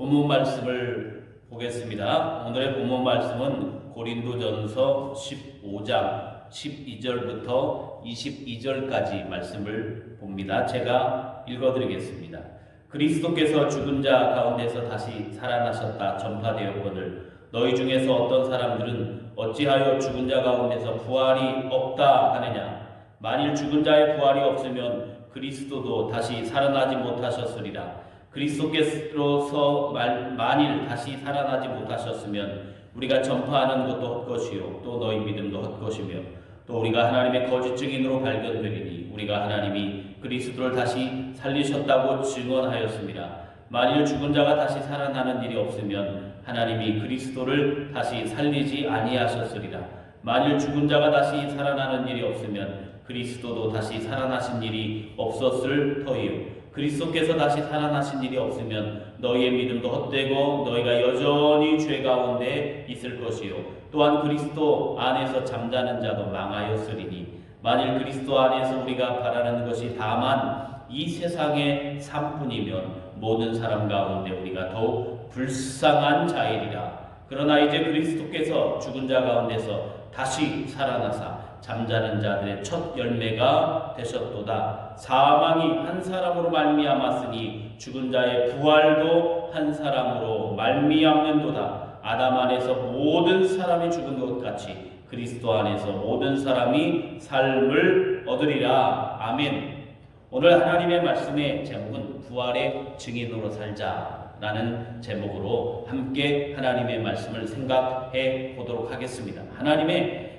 본문 말씀을 보겠습니다. 오늘의 본문 말씀은 고린도전서 15장 12절부터 22절까지 말씀을 봅니다. 제가 읽어드리겠습니다. 그리스도께서 죽은 자 가운데서 다시 살아나셨다 전파되었거늘 너희 중에서 어떤 사람들은 어찌하여 죽은 자 가운데서 부활이 없다 하느냐. 만일 죽은 자의 부활이 없으면 그리스도도 다시 살아나지 못하셨으리라. 그리스도께로서 만일 다시 살아나지 못하셨으면 우리가 전파하는 것도 헛것이요 또 너희 믿음도 헛것이며 또 우리가 하나님의 거짓 증인으로 발견되리니 우리가 하나님이 그리스도를 다시 살리셨다고 증언하였습니다. 만일 죽은 자가 다시 살아나는 일이 없으면 하나님이 그리스도를 다시 살리지 아니하셨으리라. 만일 죽은 자가 다시 살아나는 일이 없으면 그리스도도 다시 살아나신 일이 없었을 터이요. 그리스도께서 다시 살아나신 일이 없으면 너희의 믿음도 헛되고 너희가 여전히 죄 가운데 있을 것이요 또한 그리스도 안에서 잠자는 자도 망하였으리니 만일 그리스도 안에서 우리가 바라는 것이 다만 이 세상의 삶뿐이면 모든 사람 가운데 우리가 더욱 불쌍한 자이리라. 그러나 이제 그리스도께서 죽은 자 가운데서 다시 살아나사 잠자는 자들의 첫 열매가 되셨도다. 사망이 한 사람으로 말미암았으니 죽은 자의 부활도 한 사람으로 말미암는도다. 아담 안에서 모든 사람이 죽은 것 같이 그리스도 안에서 모든 사람이 삶을 얻으리라. 아멘. 오늘 하나님의 말씀의 제목은 부활의 증인으로 살자라는 제목으로 함께 하나님의 말씀을 생각해 보도록 하겠습니다. 하나님의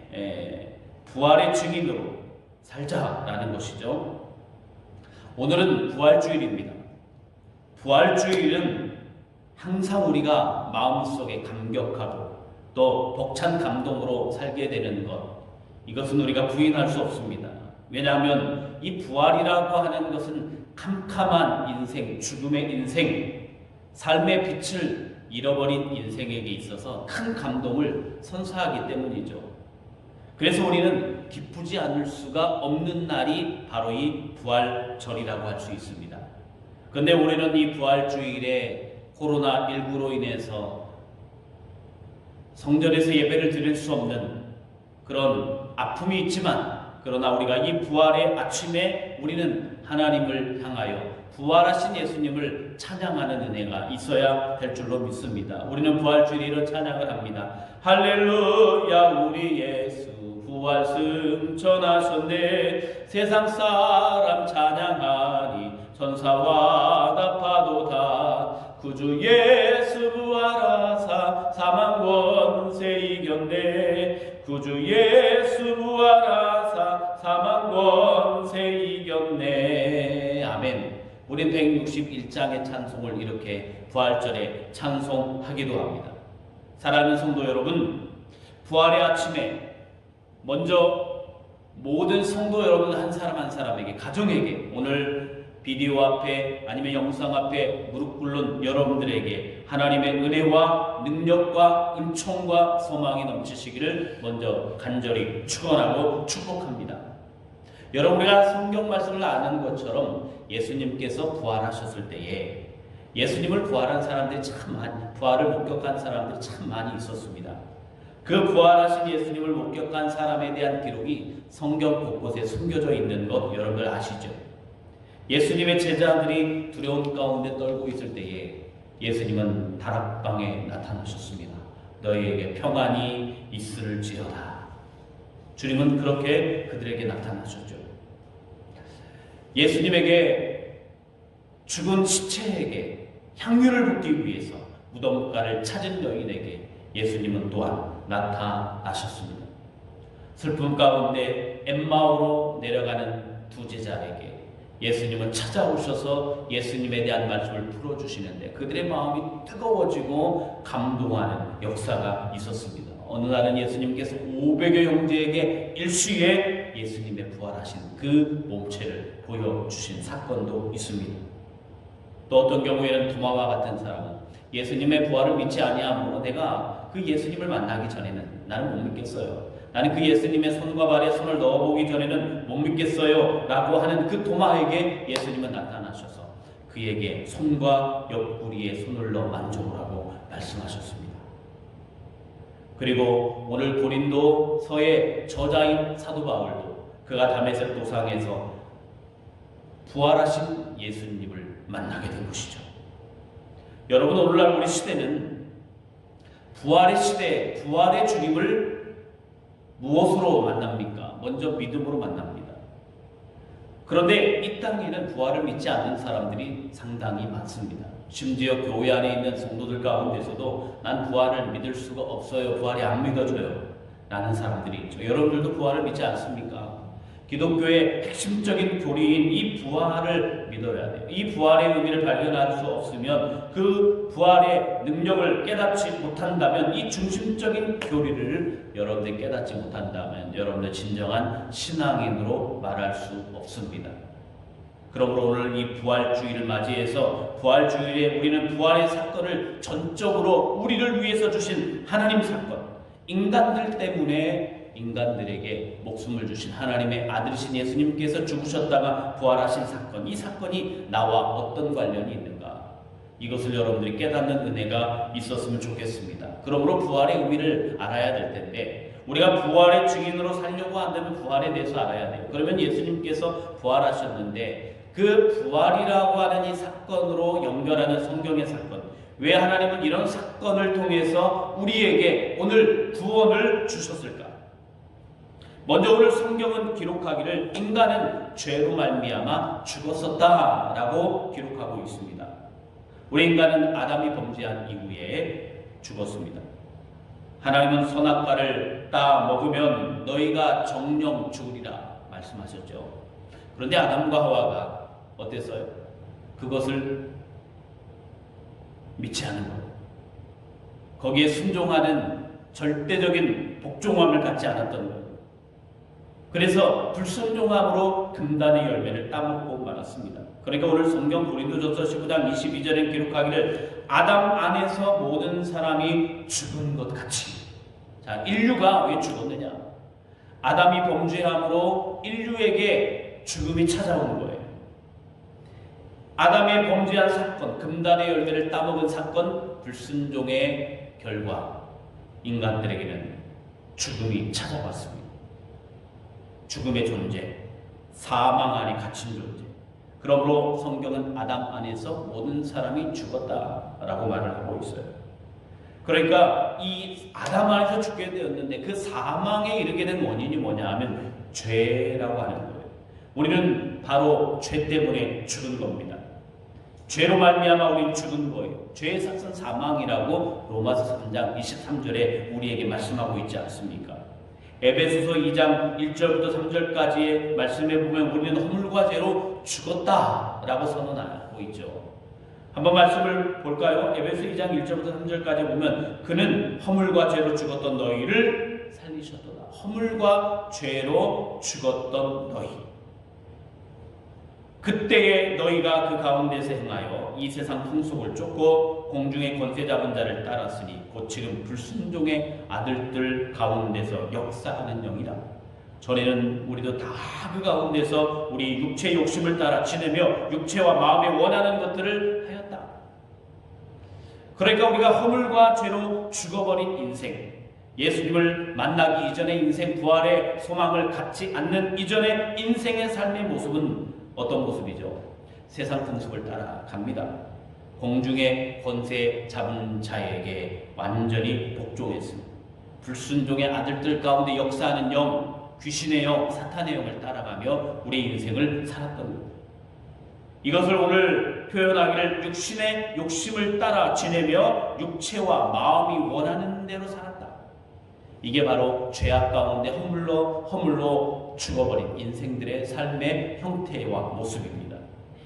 부활의 증인으로 살자라는 것이죠. 오늘은 부활주일입니다. 부활주일은 항상 우리가 마음속에 감격하고 또 벅찬 감동으로 살게 되는 것, 이것은 우리가 부인할 수 없습니다. 왜냐하면 이 부활이라고 하는 것은 캄캄한 인생, 죽음의 인생, 삶의 빛을 잃어버린 인생에게 있어서 큰 감동을 선사하기 때문이죠. 그래서 우리는 기쁘지 않을 수가 없는 날이 바로 이 부활절이라고 할 수 있습니다. 그런데 우리는 이 부활주일에 코로나19로 인해서 성전에서 예배를 드릴 수 없는 그런 아픔이 있지만, 그러나 우리가 이 부활의 아침에 우리는 하나님을 향하여 부활하신 예수님을 찬양하는 은혜가 있어야 될 줄로 믿습니다. 우리는 부활주일에 이런 찬양을 합니다. 할렐루야 우리 예수 부활 승천하셨네. 세상 사람 찬양하니 천사와 나파도다. 구주 예수 부활하사 사망 권세 이겼네. 구주 예수 부활하사 사망 권세 이겼네. 아멘. 우린 161장의 찬송을 이렇게 부활절에 찬송하기도 합니다. 사랑하는 성도 여러분, 부활의 아침에 먼저 모든 성도 여러분 한 사람 한 사람에게, 가정에게, 오늘 비디오 앞에 아니면 영상 앞에 무릎 꿇는 여러분들에게 하나님의 은혜와 능력과 은총과 소망이 넘치시기를 먼저 간절히 축원하고 축복합니다. 여러분, 우리가 성경 말씀을 아는 것처럼 예수님께서 부활하셨을 때에 예수님을 부활한 사람들이 참 많이, 부활을 목격한 사람들이 참 많이 있었습니다. 그 부활하신 예수님을 목격한 사람에 대한 기록이 성경 곳곳에 숨겨져 있는 것 여러분들 아시죠? 예수님의 제자들이 두려운 가운데 떨고 있을 때에 예수님은 다락방에 나타나셨습니다. 너희에게 평안이 있을지어다. 주님은 그렇게 그들에게 나타나셨죠. 예수님에게, 죽은 시체에게 향유를 붓기 위해서 무덤가를 찾은 여인에게 예수님은 또한 나타나셨습니다. 슬픔 가운데 엠마오로 내려가는 두 제자에게 예수님은 찾아오셔서 예수님에 대한 말씀을 풀어주시는데 그들의 마음이 뜨거워지고 감동하는 역사가 있었습니다. 어느 날은 예수님께서 500여 형제에게 일시에 예수님의 부활하신 그 몸체를 보여주신 사건도 있습니다. 또 어떤 경우에는 도마와 같은 사람은 예수님의 부활을 믿지 아니하므로 내가 그 예수님을 만나기 전에는 나는 못 믿겠어요. 나는 그 예수님의 손과 발에 손을 넣어보기 전에는 못 믿겠어요 라고 하는 그 도마에게 예수님은 나타나셔서 그에게 손과 옆구리에 손을 넣어 만져보라고 말씀하셨습니다. 그리고 오늘 고린도서의 저자인 사도 바울도 그가 다메섹 도상에서 부활하신 예수님을 만나게 된 것이죠. 여러분, 오늘날 우리 시대는 부활의 시대, 부활의 주님을 무엇으로 만납니까? 먼저 믿음으로 만납니다. 그런데 이 땅에는 부활을 믿지 않는 사람들이 상당히 많습니다. 심지어 교회 안에 있는 성도들 가운데서도 난 부활을 믿을 수가 없어요. 부활이 안 믿어져요. 라는 사람들이 있죠. 여러분들도 부활을 믿지 않습니까? 기독교의 핵심적인 교리인 이 부활을 믿어야 돼요. 이 부활의 의미를 발견할 수 없으면 그 부활의 능력을 깨닫지 못한다면, 이 중심적인 교리를 여러분들이 깨닫지 못한다면 여러분들 진정한 신앙인으로 말할 수 없습니다. 그러므로 오늘 이 부활주의를 맞이해서 부활주일에 우리는 부활의 사건을 전적으로 우리를 위해서 주신 하나님 사건, 인간들 때문에 인간들에게 목숨을 주신 하나님의 아들이신 예수님께서 죽으셨다가 부활하신 사건, 이 사건이 나와 어떤 관련이 있는가, 이것을 여러분들이 깨닫는 은혜가 있었으면 좋겠습니다. 그러므로 부활의 의미를 알아야 될 텐데, 우리가 부활의 증인으로 살려고 한다면 부활에 대해서 알아야 돼요. 그러면 예수님께서 부활하셨는데 그 부활이라고 하는 이 사건으로 연결하는 성경의 사건, 왜 하나님은 이런 사건을 통해서 우리에게 오늘 구원을 주셨을까? 먼저 오늘 성경은 기록하기를 인간은 죄로 말미암아 죽었었다라고 기록하고 있습니다. 우리 인간은 아담이 범죄한 이후에 죽었습니다. 하나님은 선악과를 따 먹으면 너희가 정령 죽으리라 말씀하셨죠. 그런데 아담과 하와가 어땠어요? 그것을 믿지 않은 것, 거기에 순종하는 절대적인 복종함을 갖지 않았던 것, 그래서 불순종함으로 금단의 열매를 따먹고 말았습니다. 그러니까 오늘 성경 고린도전서 19장 22절에 기록하기를 아담 안에서 모든 사람이 죽은 것 같이. 자, 인류가 왜 죽었느냐? 아담이 범죄함으로 인류에게 죽음이 찾아오는 거예요. 아담의 범죄한 사건, 금단의 열매를 따먹은 사건, 불순종의 결과 인간들에게는 죽음이 찾아왔습니다. 죽음의 존재, 사망 안에 갇힌 존재. 그러므로 성경은 아담 안에서 모든 사람이 죽었다라고 말을 하고 있어요. 그러니까 이 아담 안에서 죽게 되었는데 그 사망에 이르게 된 원인이 뭐냐 하면 죄라고 하는 거예요. 우리는 바로 죄 때문에 죽은 겁니다. 죄로 말미암아 우리는 죽은 거예요. 죄의 삭은 사망이라고 로마서 3장 23절에 우리에게 말씀하고 있지 않습니까? 에베소서 2장 1절부터 3절까지의 말씀에 보면 우리는 허물과 죄로 죽었다라고 선언하고 있죠. 한번 말씀을 볼까요? 에베소 2장 1절부터 3절까지 보면 그는 허물과 죄로 죽었던 너희를 살리셨도다. 허물과 죄로 죽었던 너희. 그때에 너희가 그 가운데서 행하여 이 세상 풍속을 쫓고 공중의 권세 잡은 자를 따랐으니 곧 지금 불순종의 아들들 가운데서 역사하는 영이라. 전에는 우리도 다 그 가운데서 우리 육체의 욕심을 따라 지내며 육체와 마음에 원하는 것들을 하였다. 그러니까 우리가 허물과 죄로 죽어버린 인생, 예수님을 만나기 이전의 인생, 부활의 소망을 갖지 않는 이전의 인생의 삶의 모습은 어떤 모습이죠? 세상 풍습을 따라갑니다. 공중의 권세 잡은 자에게 완전히 복종했습니다. 불순종의 아들들 가운데 역사하는 영, 귀신의 영, 사탄의 영을 따라가며 우리 인생을 살았던 겁니다. 이것을 오늘 표현하기를 육신의 욕심을 따라 지내며 육체와 마음이 원하는 대로 살았다. 이게 바로 죄악 가운데 허물로 죽어버린 인생들의 삶의 형태와 모습입니다.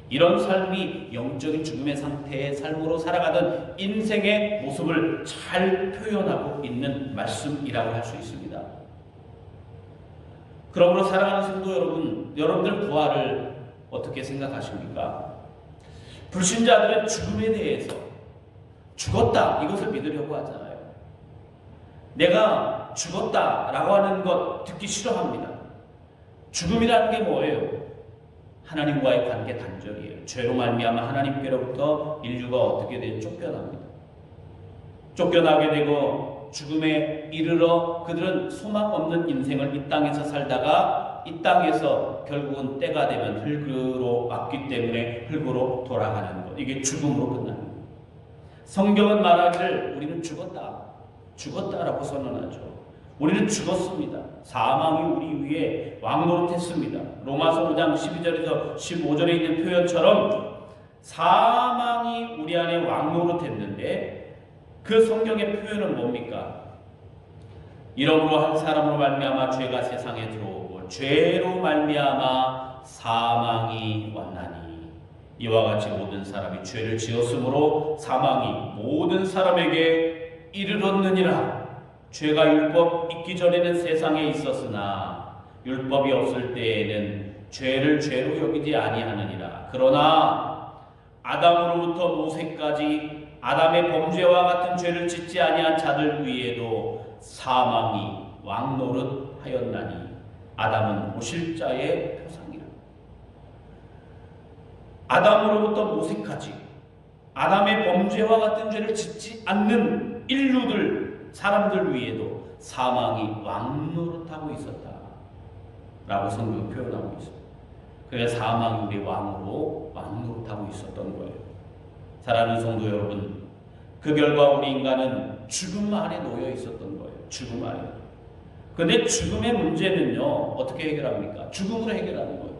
이런 삶이 영적인 죽음의 상태의 삶으로 살아가던 인생의 모습을 잘 표현하고 있는 말씀이라고 할 수 있습니다. 그러므로 사랑하는 성도 여러분, 여러분들 부활을 어떻게 생각하십니까? 불신자들은 죽음에 대해서 죽었다 이것을 믿으려고 하잖아요. 내가 죽었다라고 하는 것 듣기 싫어합니다. 죽음이라는 게 뭐예요? 하나님과의 관계 단절이에요. 죄로 말미암아 하나님께로부터 인류가 어떻게 돼요? 쫓겨납니다. 쫓겨나게 되고 죽음에 이르러 그들은 소망 없는 인생을 이 땅에서 살다가 이 땅에서 결국은 때가 되면 흙으로 맞기 때문에 흙으로 돌아가는 것. 이게 죽음으로 끝나는 거예요. 성경은 말하기를 우리는 죽었다라고 선언하죠. 우리는 죽었습니다. 사망이 우리 위에 왕노릇했습니다. 로마서 5장 12절에서 15절에 있는 표현처럼 사망이 우리 안에 왕노릇했는데 그 성경의 표현은 뭡니까? 이러므로 한 사람으로 말미암아 죄가 세상에 들어오고 죄로 말미암아 사망이 왔나니 이와 같이 모든 사람이 죄를 지었으므로 사망이 모든 사람에게 이르렀느니라. 죄가 율법 있기 전에는 세상에 있었으나 율법이 없을 때에는 죄를 죄로 여기지 아니하느니라. 그러나 아담으로부터 모세까지 아담의 범죄와 같은 죄를 짓지 아니한 자들 위에도 사망이 왕노릇하였나니 아담은 오실 자의 표상이라. 아담으로부터 모세까지 아담의 범죄와 같은 죄를 짓지 않는 인류들 사람들 위에도 사망이 왕노릇하고 있었다 라고 성경이 표현하고 있습니다. 그래서 사망이 우리 왕으로 왕노릇하고 있었던 거예요. 사랑하는 성도 여러분, 그 결과 우리 인간은 죽음 안에 놓여 있었던 거예요. 죽음 안에. 그런데 죽음의 문제는요, 어떻게 해결합니까? 죽음으로 해결하는 거예요.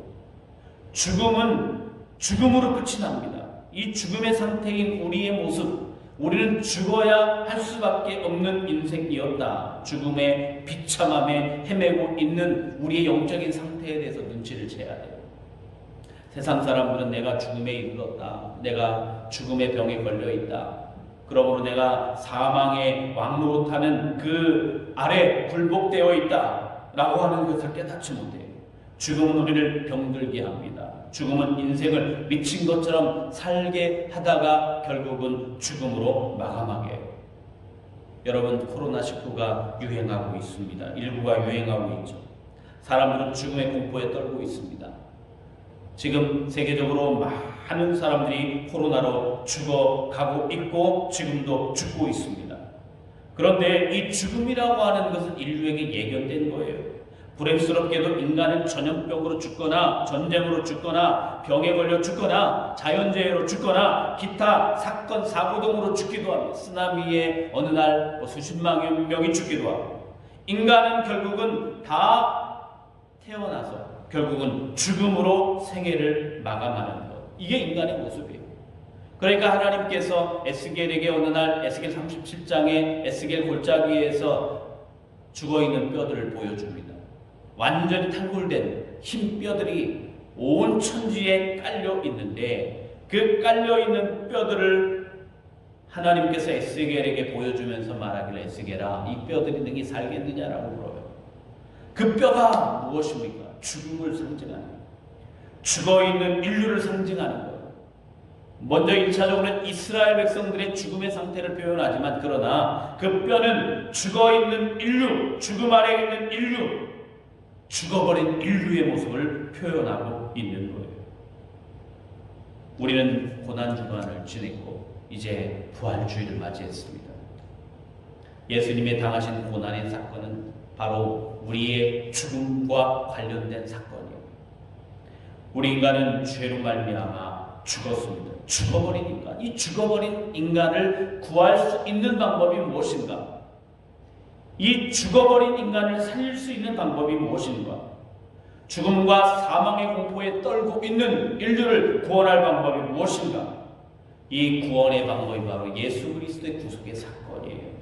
죽음은 죽음으로 끝이 납니다. 이 죽음의 상태인 우리의 모습, 우리는 죽어야 할 수밖에 없는 인생이었다. 죽음의 비참함에 헤매고 있는 우리의 영적인 상태에 대해서 눈치를 채야 돼요. 세상 사람들은 내가 죽음에 이르렀다. 내가 죽음의 병에 걸려 있다. 그러므로 내가 사망의 왕노릇하는 그 아래 굴복되어 있다. 라고 하는 것을 깨닫지 못해요. 죽음은 우리를 병들게 합니다. 죽음은 인생을 미친 것처럼 살게 하다가 결국은 죽음으로 마감하게 해요. 여러분, 코로나19가 유행하고 있습니다. 일부가 유행하고 있죠. 사람들은 죽음의 공포에 떨고 있습니다. 지금 세계적으로 많은 사람들이 코로나로 죽어가고 있고 지금도 죽고 있습니다. 그런데 이 죽음이라고 하는 것은 인류에게 예견된 거예요. 불행스럽게도 인간은 전염병으로 죽거나 전쟁으로 죽거나 병에 걸려 죽거나 자연재해로 죽거나 기타 사건 사고 등으로 죽기도 합니다. 쓰나미에 어느 날 수십만 명이 죽기도 하고 인간은 결국은 다 태어나서 결국은 죽음으로 생애를 마감하는 것. 이게 인간의 모습이에요. 그러니까 하나님께서 에스겔에게 어느 날 에스겔 37장에 에스겔 골짜기에서 죽어있는 뼈들을 보여줍니다. 완전히 탈골된 흰 뼈들이 온 천지에 깔려 있는데 그 깔려 있는 뼈들을 하나님께서 에스겔에게 보여주면서 말하기를 에스겔아, 이 뼈들이 능히 살겠느냐라고 물어요. 그 뼈가 무엇입니까? 죽음을 상징하는 거예요. 죽어있는 인류를 상징하는 거예요. 먼저 1차적으로는 이스라엘 백성들의 죽음의 상태를 표현하지만 그러나 그 뼈는 죽어있는 인류, 죽음 아래 있는 인류, 죽어버린 인류의 모습을 표현하고 있는 거예요. 우리는 고난주간을 지냈고 이제 부활주의를 맞이했습니다. 예수님의 당하신 고난의 사건은 바로 우리의 죽음과 관련된 사건이에요. 우리 인간은 죄로 말미암아 죽었습니다. 죽어버린 인간, 이 죽어버린 인간을 구할 수 있는 방법이 무엇인가? 이 죽어버린 인간을 살릴 수 있는 방법이 무엇인가? 죽음과 사망의 공포에 떨고 있는 인류를 구원할 방법이 무엇인가? 이 구원의 방법이 바로 예수 그리스도의 구속의 사건이에요.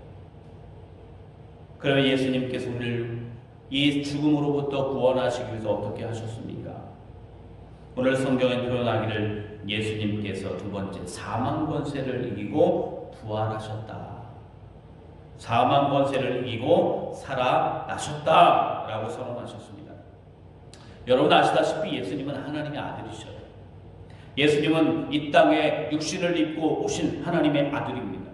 그러면 예수님께서 우리를 이 죽음으로부터 구원하시기 위해서 어떻게 하셨습니까? 오늘 성경에 표현하기를 예수님께서 두 번째 사망 권세를 이기고 부활하셨다. 사망 권세를 이기고 살아나셨다라고 선언하셨습니다. 여러분 아시다시피 예수님은 하나님의 아들이셔요. 예수님은 이 땅에 육신을 입고 오신 하나님의 아들입니다.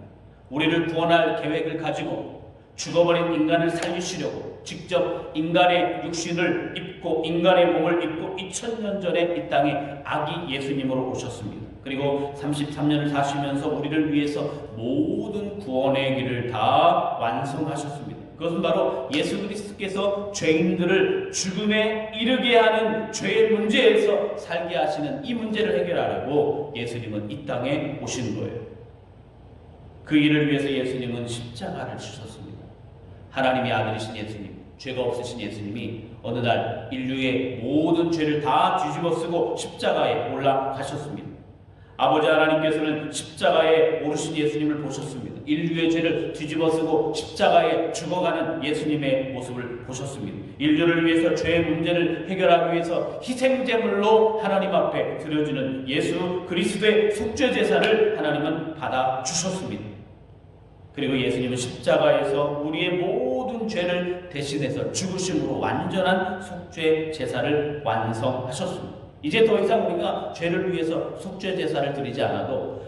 우리를 구원할 계획을 가지고 죽어버린 인간을 살리시려고 직접 인간의 육신을 입고 인간의 몸을 입고 2000년 전에 이 땅에 아기 예수님으로 오셨습니다. 그리고 33년을 사시면서 우리를 위해서 모든 구원의 길을 다 완성하셨습니다. 그것은 바로 예수 그리스도께서 죄인들을 죽음에 이르게 하는 죄의 문제에서 살게 하시는 이 문제를 해결하려고 예수님은 이 땅에 오신 거예요. 그 일을 위해서 예수님은 십자가를 지셨습니다. 하나님의 아들이신 예수님, 죄가 없으신 예수님이 어느 날 인류의 모든 죄를 다 뒤집어 쓰고 십자가에 올라가셨습니다. 아버지 하나님께서는 십자가에 오르신 예수님을 보셨습니다. 인류의 죄를 뒤집어 쓰고 십자가에 죽어가는 예수님의 모습을 보셨습니다. 인류를 위해서 죄의 문제를 해결하기 위해서 희생제물로 하나님 앞에 드려지는 예수 그리스도의 속죄 제사를 하나님은 받아주셨습니다. 그리고 예수님은 십자가에서 우리의 모든 죄를 대신해서 죽으심으로 완전한 속죄 제사를 완성하셨습니다. 이제 더 이상 우리가 죄를 위해서 속죄 제사를 드리지 않아도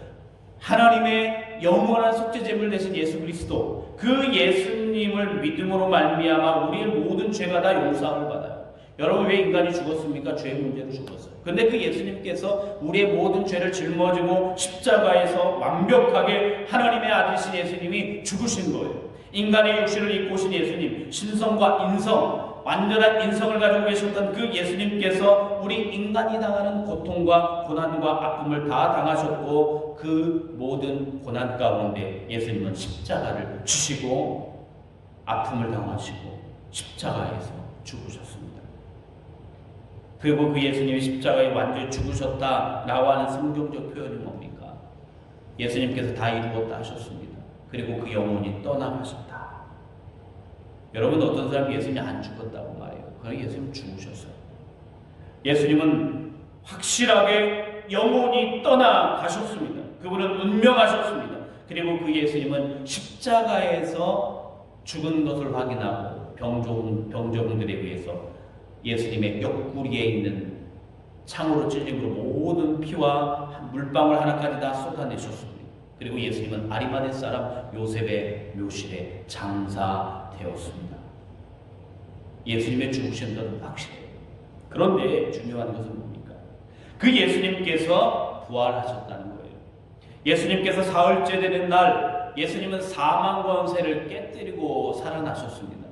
하나님의 영원한 속죄 제물 되신 예수 그리스도, 그 예수님을 믿음으로 말미암아 우리의 모든 죄가 다 용서함을 받아요. 여러분, 왜 인간이 죽었습니까? 죄의 문제로 죽었어요. 근데 그 예수님께서 우리의 모든 죄를 짊어지고 십자가에서 완벽하게 하나님의 아들이신 예수님이 죽으신 거예요. 인간의 육신을 입고 오신 예수님, 신성과 인성, 완전한 인성을 가지고 계셨던 그 예수님께서 우리 인간이 당하는 고통과 고난과 아픔을 다 당하셨고, 그 모든 고난 가운데 예수님은 십자가를 주시고 아픔을 당하시고 십자가에서 죽으셨습니다. 그리고 그 예수님이 십자가에 완전히 죽으셨다라고 하는 성경적 표현이 뭡니까? 예수님께서 다 이루었다 하셨습니다. 그리고 그 영혼이 떠나가셨다. 여러분, 어떤 사람이 예수님이 안 죽었다고 말해요. 그러나 예수님 죽으셨어요. 예수님은 확실하게 영혼이 떠나가셨습니다. 그분은 운명하셨습니다. 그리고 그 예수님은 십자가에서 죽은 것을 확인하고 병종들에 의해서 예수님의 옆구리에 있는 창으로 찔림으로 모든 피와 물방울 하나까지 다 쏟아내셨습니다. 그리고 예수님은 아리마대 사람 요셉의 묘실에 장사되었습니다. 예수님의 죽으신 것은 확실해요. 그런데 중요한 것은 뭡니까? 그 예수님께서 부활하셨다는 거예요. 예수님께서 사흘째 되는 날 예수님은 사망 권세를 깨뜨리고 살아나셨습니다.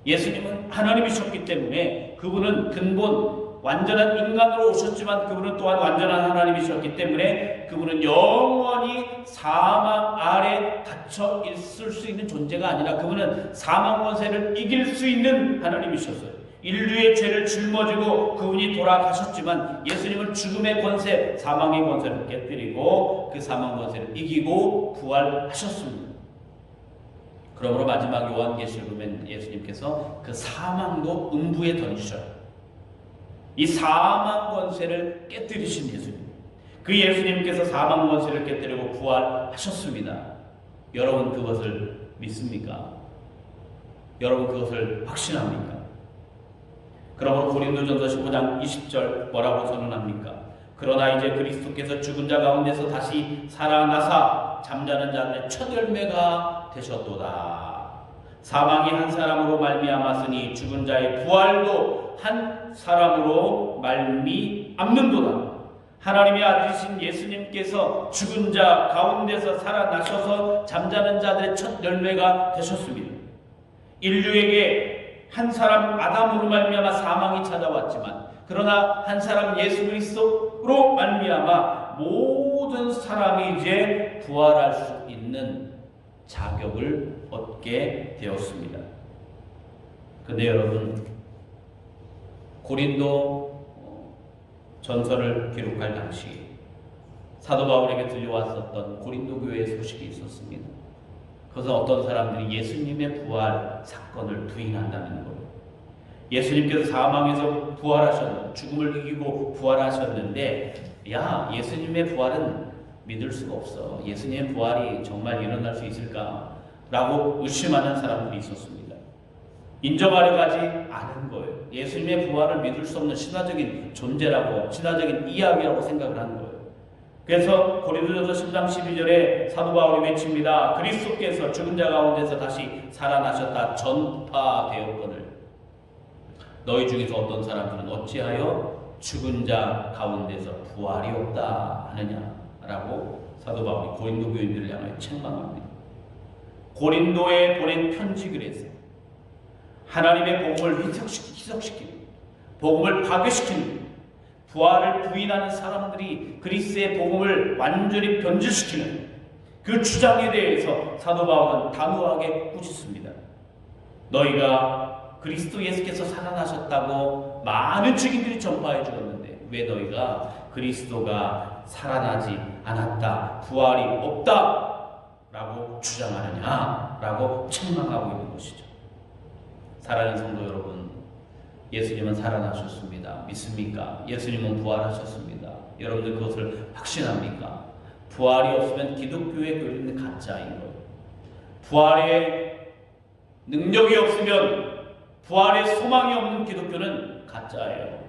예수님은 하나님이셨기 때문에 그분은 근본 완전한 인간으로 오셨지만 그분은 또한 완전한 하나님이셨기 때문에 그분은 영원히 사망 아래 갇혀 있을 수 있는 존재가 아니라 그분은 사망 권세를 이길 수 있는 하나님이셨어요. 인류의 죄를 짊어지고 그분이 돌아가셨지만 예수님은 죽음의 권세, 사망의 권세를 깨뜨리고 그 사망 권세를 이기고 부활하셨습니다. 그러므로 마지막 요한계시를 보면 예수님께서 그 사망도 음부에 던지셔요. 이 사망 권세를 깨뜨리신 예수님, 그 예수님께서 사망 권세를 깨뜨리고 부활하셨습니다. 여러분, 그것을 믿습니까? 여러분, 그것을 확신합니까? 그러므로 고린도전서 15장 20절 뭐라고 선언합니까? 그러나 이제 그리스도께서 죽은 자 가운데서 다시 살아나사 잠자는 자들의 첫 열매가 되셨도다. 사망이 한 사람으로 말미암았으니 죽은 자의 부활도 한 사람으로 말미암는도다. 하나님의 아들이신 예수님께서 죽은 자 가운데서 살아나셔서 잠자는 자들의 첫 열매가 되셨습니다. 인류에게 한 사람 아담으로 말미암아 사망이 찾아왔지만 그러나 한 사람 예수 그리스도로 말미암아 모든 사람이 이제 부활할 수 있는 자격을 얻게 되었습니다. 근데 여러분, 고린도 전서를 기록할 당시 사도 바울에게 들려왔었던 고린도 교회의 소식이 있었습니다. 그것은 어떤 사람들이 예수님의 부활 사건을 부인한다는 거예요. 예수님께서 사망에서 부활하셨는데, 죽음을 이기고 부활하셨는데, 야, 예수님의 부활은 믿을 수가 없어. 예수님의 부활이 정말 일어날 수 있을까? 라고 의심하는 사람들이 있었습니다. 인정하려고 하지 않은 거예요. 예수님의 부활을 믿을 수 없는 신화적인 존재라고, 신화적인 이야기라고 생각을 하는 거예요. 그래서 고린도전서 10장 12절에 사도 바울이 외칩니다. 그리스도께서 죽은 자 가운데서 다시 살아나셨다 전파되었거늘 너희 중에서 어떤 사람들은 어찌하여 죽은 자 가운데서 부활이 없다 하느냐라고 사도 바울이 고린도 교인들을 향하여 책망합니다. 고린도에 보낸 편지 글에서 하나님의 복음을 희석시키는 복음을 파괴시키는 부활을 부인하는 사람들이 그리스의 복음을 완전히 변질시키는 그 주장에 대해서 사도 바울은 단호하게 꾸짖습니다. 너희가 그리스도 예수께서 살아나셨다고 많은 증인들이 전파해 주었는데 왜 너희가 그리스도가 살아나지 않았다, 부활이 없다 라고 주장하느냐 라고 책망하고 있는 것이죠. 사랑하는 성도 여러분, 예수님은 살아나셨습니다. 믿습니까? 예수님은 부활하셨습니다. 여러분들 그것을 확신합니까? 부활이 없으면 기독교의 교리는 가짜인 거예요. 부활의 능력이 없으면 부활의 소망이 없는 기독교는 가짜예요.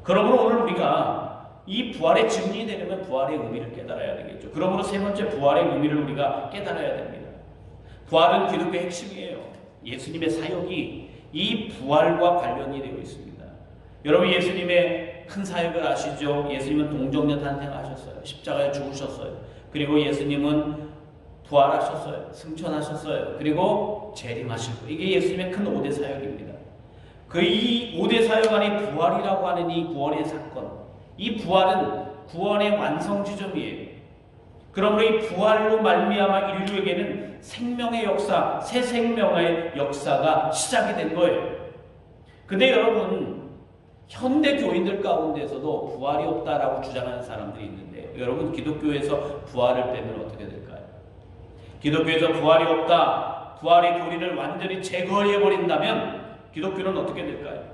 그러므로 오늘 우리가 이 부활의 증인이 되려면 부활의 의미를 깨달아야 되겠죠. 그러므로 세 번째 부활의 의미를 우리가 깨달아야 됩니다. 부활은 기독교의 핵심이에요. 예수님의 사역이 이 부활과 관련이 되어 있습니다. 여러분 예수님의 큰 사역을 아시죠? 예수님은 동정녀 탄생하셨어요. 십자가에 죽으셨어요. 그리고 예수님은 부활하셨어요. 승천하셨어요. 그리고 재림하실 거예요. 이게 예수님의 큰 5대 사역입니다. 그 이 5대 사역 안에 부활이라고 하는 이 구원의 사건, 이 부활은 구원의 완성 지점이에요. 그러므로 이 부활로 말미암아 인류에게는 생명의 역사, 새 생명의 역사가 시작이 된 거예요. 근데 여러분, 현대 교인들 가운데서도 부활이 없다라고 주장하는 사람들이 있는데 여러분 기독교에서 부활을 빼면 어떻게 될까요? 기독교에서 부활이 없다, 부활의 교리를 완전히 제거해버린다면 기독교는 어떻게 될까요?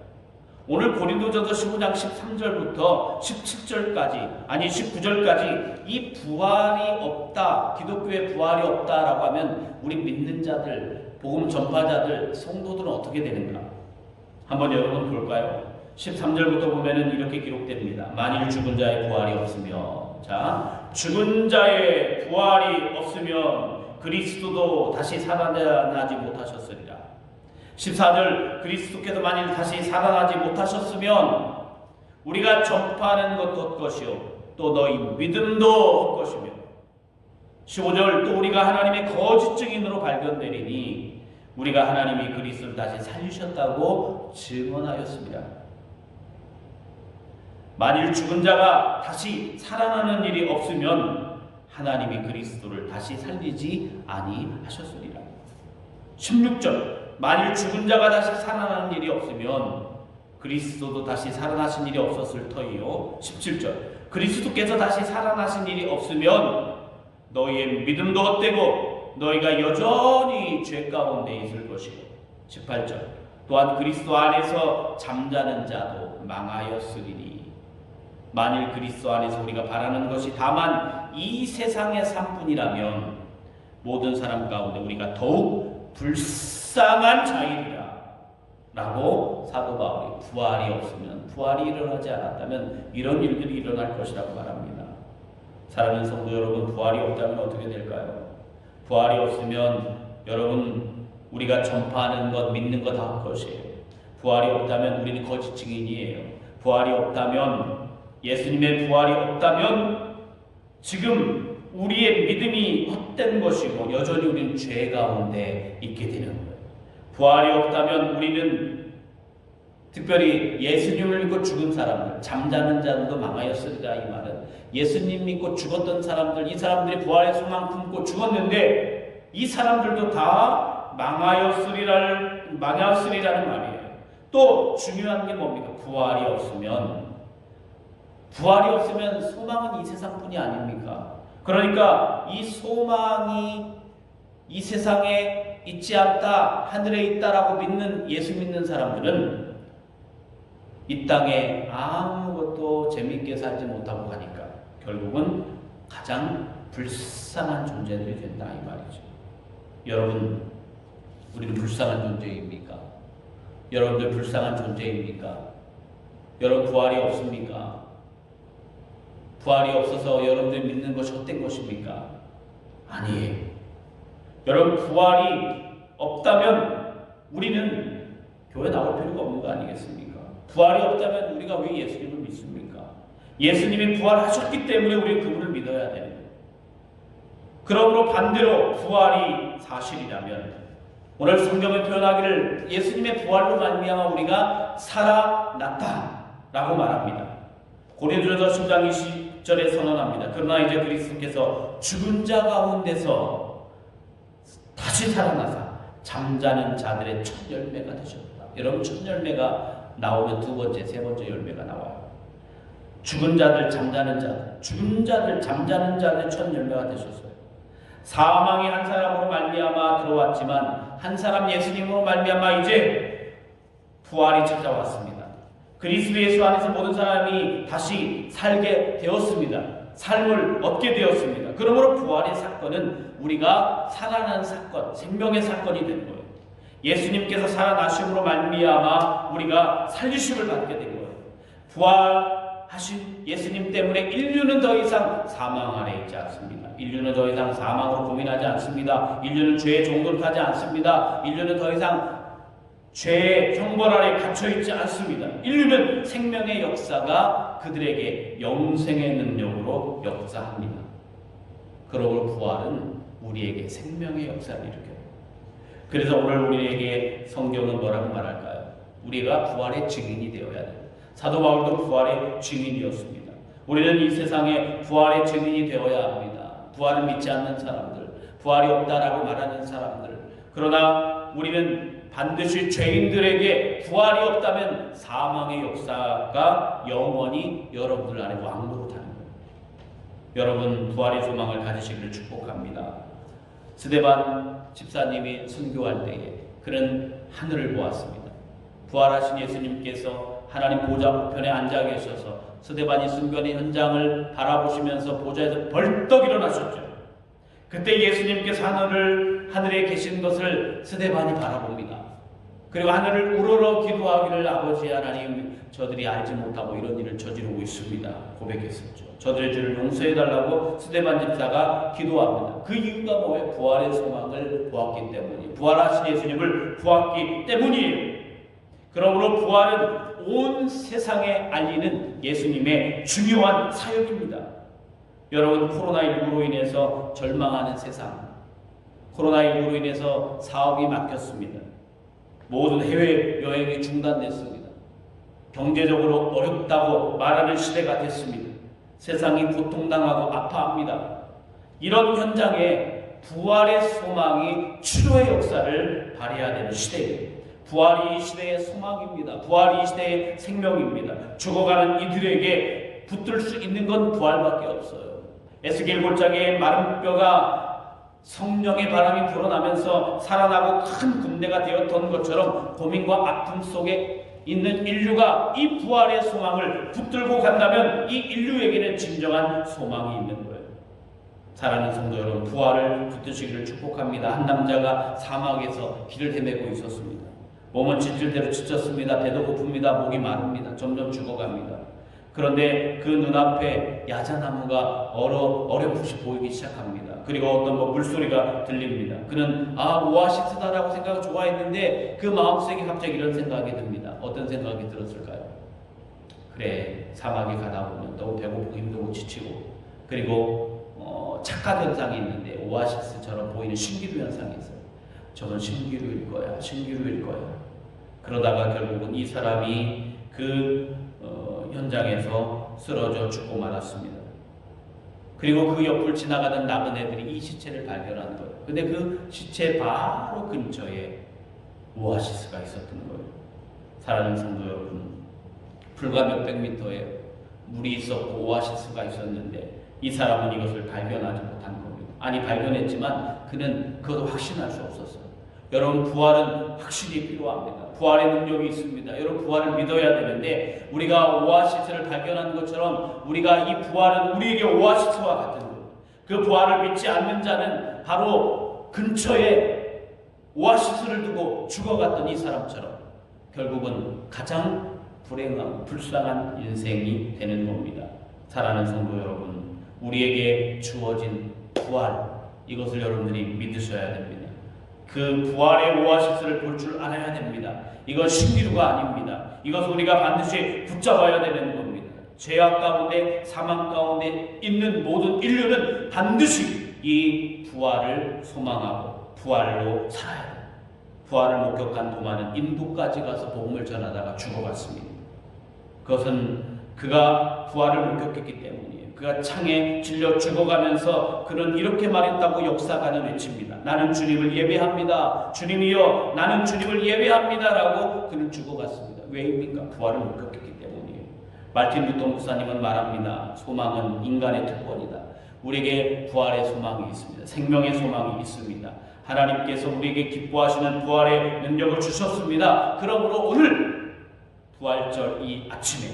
오늘 고린도전서 15장 13절부터 17절까지 아니 19절까지 이 부활이 없다, 기독교에 부활이 없다라고 하면 우리 믿는 자들, 복음 전파자들, 성도들은 어떻게 되는가? 한번 여러분 볼까요? 13절부터 보면은 이렇게 기록됩니다. 만일 죽은 자의 부활이 없으면, 자, 죽은 자의 부활이 없으면 그리스도도 다시 살아나지 못하셨으리라. 14절, 그리스도께서 만일 다시 살아나지 못하셨으면 우리가 전파하는 것도 헛것이요 또 너희 믿음도 헛것이며 15절, 또 우리가 하나님의 거짓 증인으로 발견되리니 우리가 하나님이 그리스도를 다시 살리셨다고 증언하였습니다. 만일 죽은 자가 다시 살아나는 일이 없으면 하나님이 그리스도를 다시 살리지 아니하셨으리라. 16절, 만일 죽은 자가 다시 살아나는 일이 없으면 그리스도도 다시 살아나신 일이 없었을 터이요. 17절, 그리스도께서 다시 살아나신 일이 없으면 너희의 믿음도 헛되고 너희가 여전히 죄 가운데 있을 것이고 18절, 또한 그리스도 안에서 잠자는 자도 망하였으리니 만일 그리스도 안에서 우리가 바라는 것이 다만 이 세상의 삶뿐이라면 모든 사람 가운데 우리가 더욱 불쌍한 자이리라 라고 사도 바울이 부활이 없으면, 부활이 일어나지 않았다면 이런 일들이 일어날 것이라고 말합니다. 사랑하는 성도 여러분, 부활이 없다면 어떻게 될까요? 부활이 없으면 여러분 우리가 전파하는 것, 믿는 것 다 헛것이에요. 부활이 없다면 우리는 거짓 증인이에요. 부활이 없다면, 예수님의 부활이 없다면 지금 우리의 믿음이 헛된 것이고 여전히 우리는 죄 가운데 있게 되는 거예요. 부활이 없다면 우리는 특별히 예수님을 믿고 죽은 사람들, 잠자는 자들도 망하였으리라. 이 말은 예수님 믿고 죽었던 사람들, 이 사람들이 부활의 소망 품고 죽었는데 이 사람들도 다 망하였으리라는 말이에요. 또 중요한 게 뭡니까? 부활이 없으면 소망은 이 세상뿐이 아닙니까? 그러니까 이 소망이 이 세상에 있지 않다, 하늘에 있다라고 믿는, 예수 믿는 사람들은 이 땅에 아무것도 재미있게 살지 못하고 가니까 결국은 가장 불쌍한 존재들이 된다 이 말이죠. 여러분, 우리는 불쌍한 존재입니까? 여러분들 불쌍한 존재입니까? 여러분 부활이 없습니까? 부활이 없어서 여러분들이 믿는 것이 헛된 것입니까? 아니에요. 여러분, 부활이 없다면 우리는 교회 나올 필요가 없는 거 아니겠습니까? 부활이 없다면 우리가 왜 예수님을 믿습니까? 예수님이 부활하셨기 때문에 우리는 그분을 믿어야 되는 거예요. 그러므로 반대로 부활이 사실이라면 오늘 성경에 표현하기를 예수님의 부활로 말미암아 우리가 살아났다라고 말합니다. 고린도전서 10장 20절에 선언합니다. 그러나 이제 그리스도께서 죽은 자 가운데서 다시 살아나사 잠자는 자들의 첫 열매가 되셨다. 여러분, 첫 열매가 나오면 두 번째, 세 번째 열매가 나와요. 죽은 자들, 잠자는 자들, 죽은 자들, 잠자는 자들의 첫 열매가 되셨어요. 사망이 한 사람으로 말미암아 들어왔지만 한 사람 예수님으로 말미암아 이제 부활이 찾아왔습니다. 그리스도 예수 안에서 모든 사람이 다시 살게 되었습니다. 삶을 얻게 되었습니다. 그러므로 부활의 사건은 우리가 살아난 사건, 생명의 사건이 된 거예요. 예수님께서 살아나심으로 말미암아 우리가 살리심을 받게 된 거예요. 부활하신 예수님 때문에 인류는 더 이상 사망 아래 있지 않습니다. 인류는 더 이상 사망으로 고민하지 않습니다. 인류는 죄의 종노릇 하지 않습니다. 인류는 더 이상 죄의 형벌 아래 갇혀있지 않습니다. 인류는 생명의 역사가 그들에게 영생의 능력으로 역사합니다. 그러므로 부활은 우리에게 생명의 역사를 일으켜요. 그래서 오늘 우리에게 성경은 뭐라고 말할까요? 우리가 부활의 증인이 되어야 돼요. 사도 바울도 부활의 증인이었습니다. 우리는 이 세상에 부활의 증인이 되어야 합니다. 부활을 믿지 않는 사람들, 부활이 없다라고 말하는 사람들. 그러나 우리는 반드시 죄인들에게 부활이 없다면 사망의 역사가 영원히 여러분들 안에 왕노릇하는 거예요. 여러분, 부활의 소망을 가지시기를 축복합니다. 스데반 집사님이 순교할 때에 그는 하늘을 보았습니다. 부활하신 예수님께서 하나님 보좌 우편에 앉아 계셔서 스데반이 순교의 현장을 바라보시면서 보좌에서 벌떡 일어나셨죠. 그때 예수님께서 하늘에 계신 것을 스데반이 바라봅니다. 그리고 하늘을 우러러 기도하기를 아버지 하나님, 저들이 알지 못하고 이런 일을 저지르고 있습니다. 고백했었죠. 저들의 죄를 용서해달라고 스데반 집사가 기도합니다. 그 이유가 뭐예요? 부활의 소망을 보았기 때문이에요. 부활하신 예수님을 보았기 때문이에요. 그러므로 부활은 온 세상에 알리는 예수님의 중요한 사역입니다. 여러분, 코로나19로 인해서 절망하는 세상, 코로나19로 인해서 사업이 막혔습니다. 모든 해외여행이 중단됐습니다. 경제적으로 어렵다고 말하는 시대가 됐습니다. 세상이 고통당하고 아파합니다. 이런 현장에 부활의 소망이 치료의 역사를 발휘해야 되는 시대예요. 부활이 이 시대의 소망입니다. 부활이 이 시대의 생명입니다. 죽어가는 이들에게 붙들 수 있는 건 부활밖에 없어요. 에스겔 골짜기에 마른 뼈가 성령의 바람이 불어나면서 살아나고 큰 군대가 되었던 것처럼 고민과 아픔 속에 있는 인류가 이 부활의 소망을 붙들고 간다면 이 인류에게는 진정한 소망이 있는 거예요. 사랑하는 성도 여러분, 부활을 붙드시기를 축복합니다. 한 남자가 사막에서 길을 헤매고 있었습니다. 몸은 지칠대로 지쳤습니다. 배도 고픕니다. 목이 마릅니다. 점점 죽어갑니다. 그런데 그 눈앞에 야자나무가 어렴풋이 보이기 시작합니다. 그리고 어떤 물소리가 들립니다. 그는 오아시스다라고 생각을 좋아했는데 그 마음속에 갑자기 이런 생각이 듭니다. 어떤 생각이 들었을까요? 그래, 사막에 가다 보면 너무 배고프고 힘들고 지치고 그리고 착각 현상이 있는데 오아시스처럼 보이는 신기루 현상이 있어요. 저건 신기루일 거야. 신기루일 거야. 그러다가 결국은 이 사람이 그 현장에서 쓰러져 죽고 말았습니다. 그리고 그 옆을 지나가던 나그네들이 이 시체를 발견한 거예요. 근데 그 시체 바로 근처에 오아시스가 있었던 거예요. 사랑하는 성도 여러분, 불과 몇백 미터에 물이 있었고 오아시스가 있었는데 이 사람은 이것을 발견하지 못한 겁니다. 아니, 발견했지만 그는 그것도 확신할 수 없었어요. 여러분, 부활은 확신이 필요합니다. 부활의 능력이 있습니다. 여러분, 부활을 믿어야 되는데 우리가 오아시스를 발견한 것처럼 우리가 이 부활은 우리에게 오아시스와 같은 거예요. 그 부활을 믿지 않는 자는 바로 근처에 오아시스를 두고 죽어갔던 이 사람처럼 결국은 가장 불행하고 불쌍한 인생이 되는 겁니다. 사랑하는 성도 여러분, 우리에게 주어진 부활, 이것을 여러분들이 믿으셔야 됩니다. 그 부활의 오아시스를 볼 줄 알아야 됩니다. 이건 신기루가 아닙니다. 이것은 우리가 반드시 붙잡아야 되는 겁니다. 죄악 가운데 사망 가운데 있는 모든 인류는 반드시 이 부활을 소망하고 부활로 살아야 돼요. 부활을 목격한 도마는 인도까지 가서 복음을 전하다가 죽어갔습니다. 그것은 그가 부활을 목격했기 때문이에요. 그가 창에 질려 죽어가면서 그는 이렇게 말했다고 역사가는 외칩니다. 나는 주님을 예배합니다. 주님이여 나는 주님을 예배합니다 라고 그는 죽어갔습니다. 왜입니까? 부활을 목격했기 때문이에요. 말틴 루터 목사님은 말합니다. 소망은 인간의 특권이다. 우리에게 부활의 소망이 있습니다. 생명의 소망이 있습니다. 하나님께서 우리에게 기뻐하시는 부활의 능력을 주셨습니다. 그러므로 오늘 부활절 이 아침에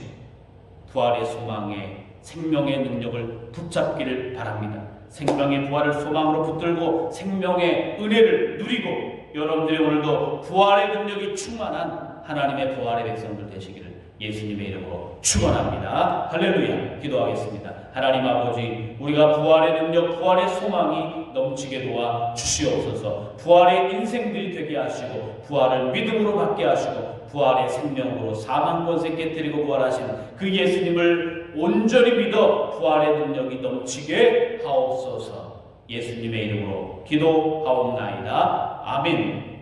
부활의 소망에 생명의 능력을 붙잡기를 바랍니다. 생명의 부활을 소망으로 붙들고 생명의 은혜를 누리고 여러분들이 오늘도 부활의 능력이 충만한 하나님의 부활의 백성들 되시기를 예수님의 이름으로 축원합니다. 할렐루야. 기도하겠습니다. 하나님 아버지, 우리가 부활의 능력, 부활의 소망이 넘치게 도와 주시옵소서. 부활의 인생들이 되게 하시고 부활을 믿음으로 받게 하시고 부활의 생명으로 사망 권세 깨뜨리고 부활하신 그 예수님을 온전히 믿어 부활의 능력이 넘치게 하옵소서. 예수님의 이름으로 기도하옵나이다. 아멘.